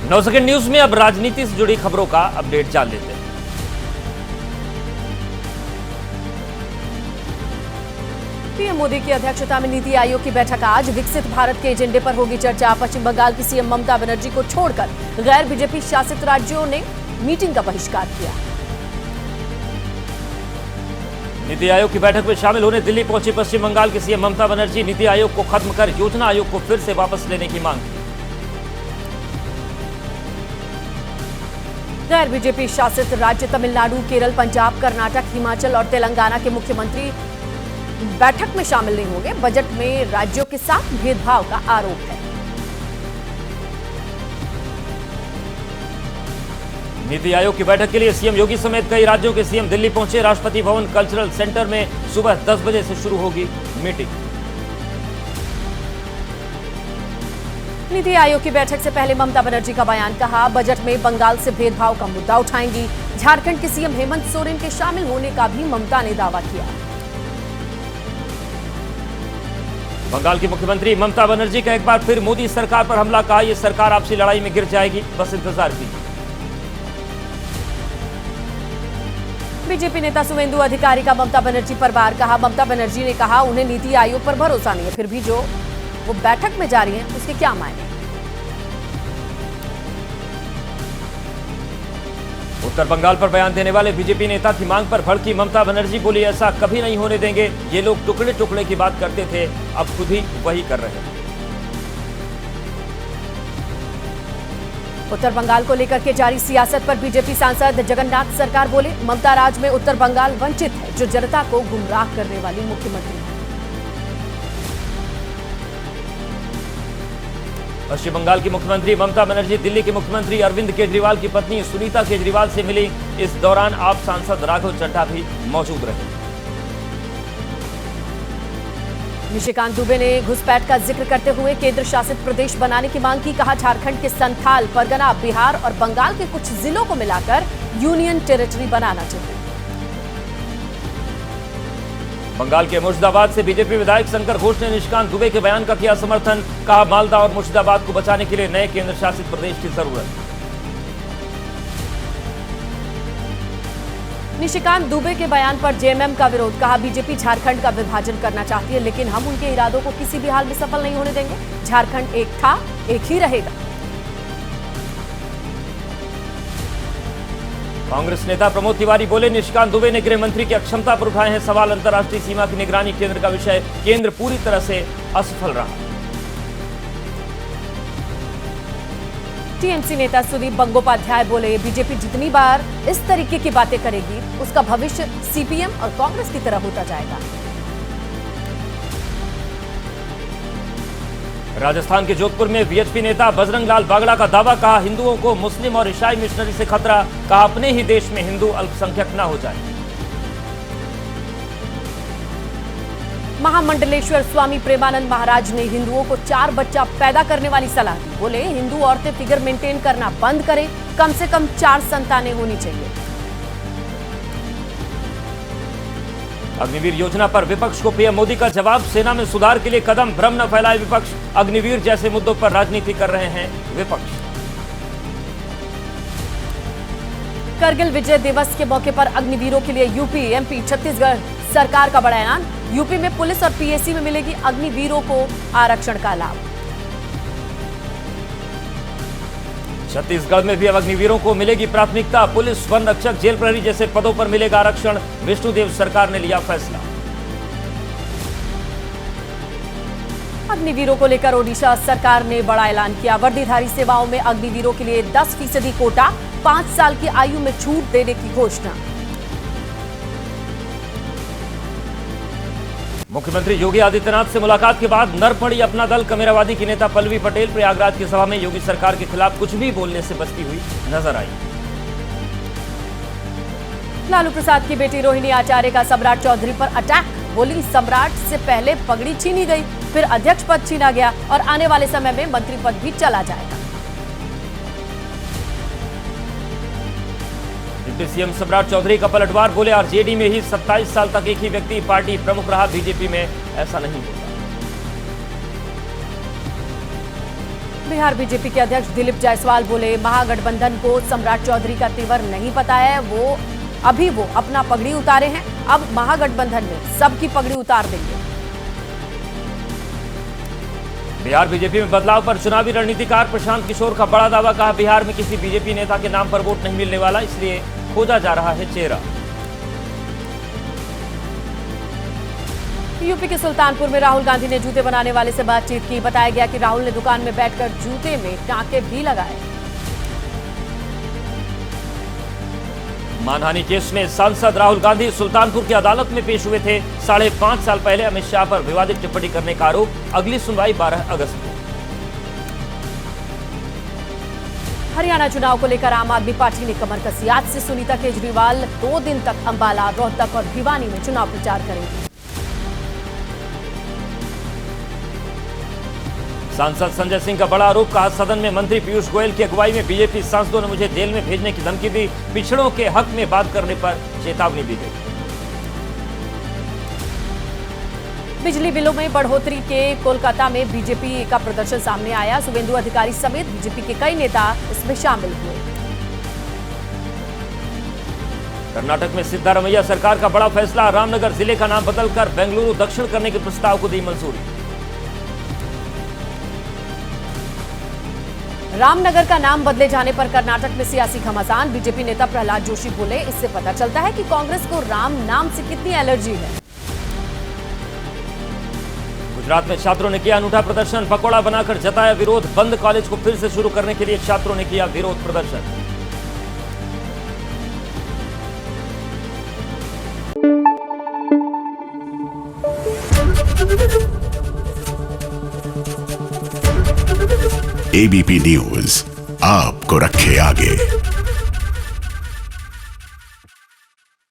9 second news में अब राजनीति से जुड़ी खबरों का अपडेट जान लेते हैं। पीएम मोदी की अध्यक्षता में नीति आयोग की बैठक आज। विकसित भारत के एजेंडे पर होगी चर्चा। पश्चिम बंगाल की सीएम ममता बनर्जी को छोड़कर गैर बीजेपी शासित राज्यों ने मीटिंग का बहिष्कार किया। नीति आयोग की बैठक में शामिल होने दिल्ली पहुंची पश्चिम बंगाल की सीएम ममता बनर्जी। नीति आयोग को खत्म कर योजना आयोग को फिर से वापस लेने की मांग की। गैर बीजेपी शासित राज्य तमिलनाडु, केरल, पंजाब, कर्नाटक, हिमाचल और तेलंगाना के मुख्यमंत्री बैठक में शामिल नहीं होंगे। बजट में राज्यों के साथ भेदभाव का आरोप है। नीति आयोग की बैठक के लिए सीएम योगी समेत कई राज्यों के सीएम दिल्ली पहुंचे। राष्ट्रपति भवन कल्चरल सेंटर में सुबह 10 बजे से शुरू होगी मीटिंग। नीति आयोग की बैठक से पहले ममता बनर्जी का बयान कहा, बजट में बंगाल से भेदभाव का मुद्दा उठाएंगी। झारखंड के सीएम हेमंत सोरेन के शामिल होने का भी ममता ने दावा किया। बंगाल की मुख्यमंत्री ममता बनर्जी का एक बार फिर मोदी सरकार पर हमला, कहा यह सरकार आपसी लड़ाई में गिर जाएगी, बस इंतजार कीजिए। बीजेपी नेता शुवेंदु अधिकारी का ममता बनर्जी पर वार, कहा ममता बनर्जी ने कहा उन्हें नीति आयोग पर भरोसा नहीं है, फिर भी जो वो बैठक में जा रही हैं उसके क्या मायने। उत्तर बंगाल पर बयान देने वाले बीजेपी नेता की मांग पर भड़की ममता बनर्जी, बोली ऐसा कभी नहीं होने देंगे। ये लोग टुकड़े टुकड़े की बात करते थे, अब खुद ही वही कर रहे हैं। उत्तर बंगाल को लेकर के जारी सियासत पर बीजेपी सांसद जगन्नाथ सरकार बोले, ममता राज में उत्तर बंगाल वंचित है, जो जनता को गुमराह करने वाली मुख्यमंत्री है। पश्चिम बंगाल की मुख्यमंत्री ममता बनर्जी दिल्ली के मुख्यमंत्री अरविंद केजरीवाल की पत्नी सुनीता केजरीवाल से मिली। इस दौरान आप सांसद राघव चड्ढा भी मौजूद रहे। निशिकांत दुबे ने घुसपैठ का जिक्र करते हुए केंद्र शासित प्रदेश बनाने की मांग की। कहा झारखंड के संथाल, परगना, बिहार और बंगाल के कुछ जिलों को मिलाकर यूनियन टेरिटरी बनाना चाहिए। बंगाल के मुर्शिदाबाद से बीजेपी विधायक शंकर घोष ने निशिकांत दुबे के बयान का किया समर्थन। कहा मालदा और मुर्शिदाबाद को बचाने के लिए नए केंद्र शासित प्रदेश की जरूरत। निशिकांत दुबे के बयान पर जेएमएम का विरोध। कहा बीजेपी झारखंड का विभाजन करना चाहती है, लेकिन हम उनके इरादों को किसी भी हाल में सफल नहीं होने देंगे। झारखंड एक था, एक ही रहेगा। कांग्रेस नेता प्रमोद तिवारी बोले, निशिकांत दुबे ने गृह मंत्री की अक्षमता पर उठाए हैं सवाल। अंतर्राष्ट्रीय सीमा की निगरानी केंद्र का विषय, केंद्र पूरी तरह से असफल रहा। टीएमसी नेता सुदीप बंगोपाध्याय बोले, बीजेपी जितनी बार इस तरीके की बातें करेगी उसका भविष्य सीपीएम और कांग्रेस की तरह होता जाएगा। राजस्थान के जोधपुर में बीएचपी नेता बजरंग लाल बागड़ा का दावा, कहा हिंदुओं को मुस्लिम और ईसाई मिशनरी से खतरा। कहा अपने ही देश में हिंदू अल्पसंख्यक न हो जाए। महामंडलेश्वर स्वामी प्रेमानंद महाराज ने हिंदुओं को 4 बच्चा पैदा करने वाली सलाह दी। बोले हिंदू औरतें फिगर मेंटेन करना बंद करें, कम से कम 4 संतानें होनी चाहिए। अग्निवीर योजना पर विपक्ष को पीएम मोदी का जवाब, सेना में सुधार के लिए कदम, भ्रम न फैलाए विपक्ष। अग्निवीर जैसे मुद्दों पर राजनीति कर रहे हैं विपक्ष। करगिल विजय दिवस के मौके पर अग्निवीरों के लिए यूपी, एमपी, छत्तीसगढ़ सरकार का बड़ा ऐलान। यूपी में पुलिस और पीएसी में मिलेगी अग्निवीरों को आरक्षण का लाभ। छत्तीसगढ़ में भी अब अग्निवीरों को मिलेगी प्राथमिकता। पुलिस, वन रक्षक, जेल प्रहरी जैसे पदों पर मिलेगा आरक्षण। विष्णुदेव सरकार ने लिया फैसला। अग्निवीरों को लेकर ओडिशा सरकार ने बड़ा ऐलान किया। वर्दीधारी सेवाओं में अग्निवीरों के लिए 10% कोटा, 5 साल की आयु में छूट देने की घोषणा। मुख्यमंत्री योगी आदित्यनाथ से मुलाकात के बाद नर पड़ी अपना दल। कमेरावादी की नेता पल्लवी पटेल प्रयागराज की सभा में योगी सरकार के खिलाफ कुछ भी बोलने से बचती हुई नजर आई। लालू प्रसाद की बेटी रोहिणी आचार्य का सम्राट चौधरी पर अटैक। बोली सम्राट से पहले पगड़ी छीनी गई, फिर अध्यक्ष पद छीना गया और आने वाले समय में मंत्री पद भी चला जाएगा। डिप्टी सीएम सम्राट चौधरी का पलटवार। बोले आरजेडी में ही 27 साल तक एक ही व्यक्ति पार्टी प्रमुख रहा, बीजेपी में ऐसा नहीं होता। बिहार बीजेपी के अध्यक्ष दिलीप जायसवाल बोले, महागठबंधन को सम्राट चौधरी का तेवर नहीं पता है, वो अपना पगड़ी उतारे हैं, अब महागठबंधन में सबकी पगड़ी उतार देंगे। बिहार बीजेपी में बदलाव पर चुनावी रणनीतिकार प्रशांत किशोर का बड़ा दावा, कहा बिहार में किसी बीजेपी नेता के नाम पर वोट नहीं मिलने वाला, इसलिए खोजा जा रहा है चेहरा। यूपी के सुल्तानपुर में राहुल गांधी ने जूते बनाने वाले से बातचीत की। बताया गया कि राहुल ने दुकान में बैठकर जूते में टांके भी लगाए। मानहानि केस में सांसद राहुल गांधी सुल्तानपुर की अदालत में पेश हुए थे। 5.5 साल पहले अमित शाह पर विवादित टिप्पणी करने का आरोप। अगली सुनवाई 12 अगस्त को। हरियाणा चुनाव को लेकर आम आदमी पार्टी ने कमर कसी। आज से सुनीता केजरीवाल 2 दिन तक अंबाला, रोहतक और भिवानी में चुनाव प्रचार करेंगे। सांसद संजय सिंह का बड़ा आरोप, कहा सदन में मंत्री पीयूष गोयल की अगुवाई में बीजेपी सांसदों ने मुझे जेल में भेजने की धमकी दी। पिछड़ों के हक में बात करने पर चेतावनी दी गई। बिजली बिलों में बढ़ोतरी के कोलकाता में बीजेपी का प्रदर्शन सामने आया। शुभेंदु अधिकारी समेत बीजेपी के कई नेता इसमें शामिल हुए। कर्नाटक में सिद्धारमैया सरकार का बड़ा फैसला, रामनगर जिले का नाम बदलकर बेंगलुरु दक्षिण करने के प्रस्ताव को दी मंजूरी। रामनगर का नाम बदले जाने पर कर्नाटक में सियासी घमासान। बीजेपी नेता प्रहलाद जोशी बोले, इससे पता चलता है कि कांग्रेस को राम नाम से कितनी एलर्जी है। गुजरात में छात्रों ने किया अनूठा प्रदर्शन, पकौड़ा बनाकर जताया विरोध। बंद कॉलेज को फिर से शुरू करने के लिए छात्रों ने किया विरोध प्रदर्शन। एबीपी न्यूज आपको रखे आगे।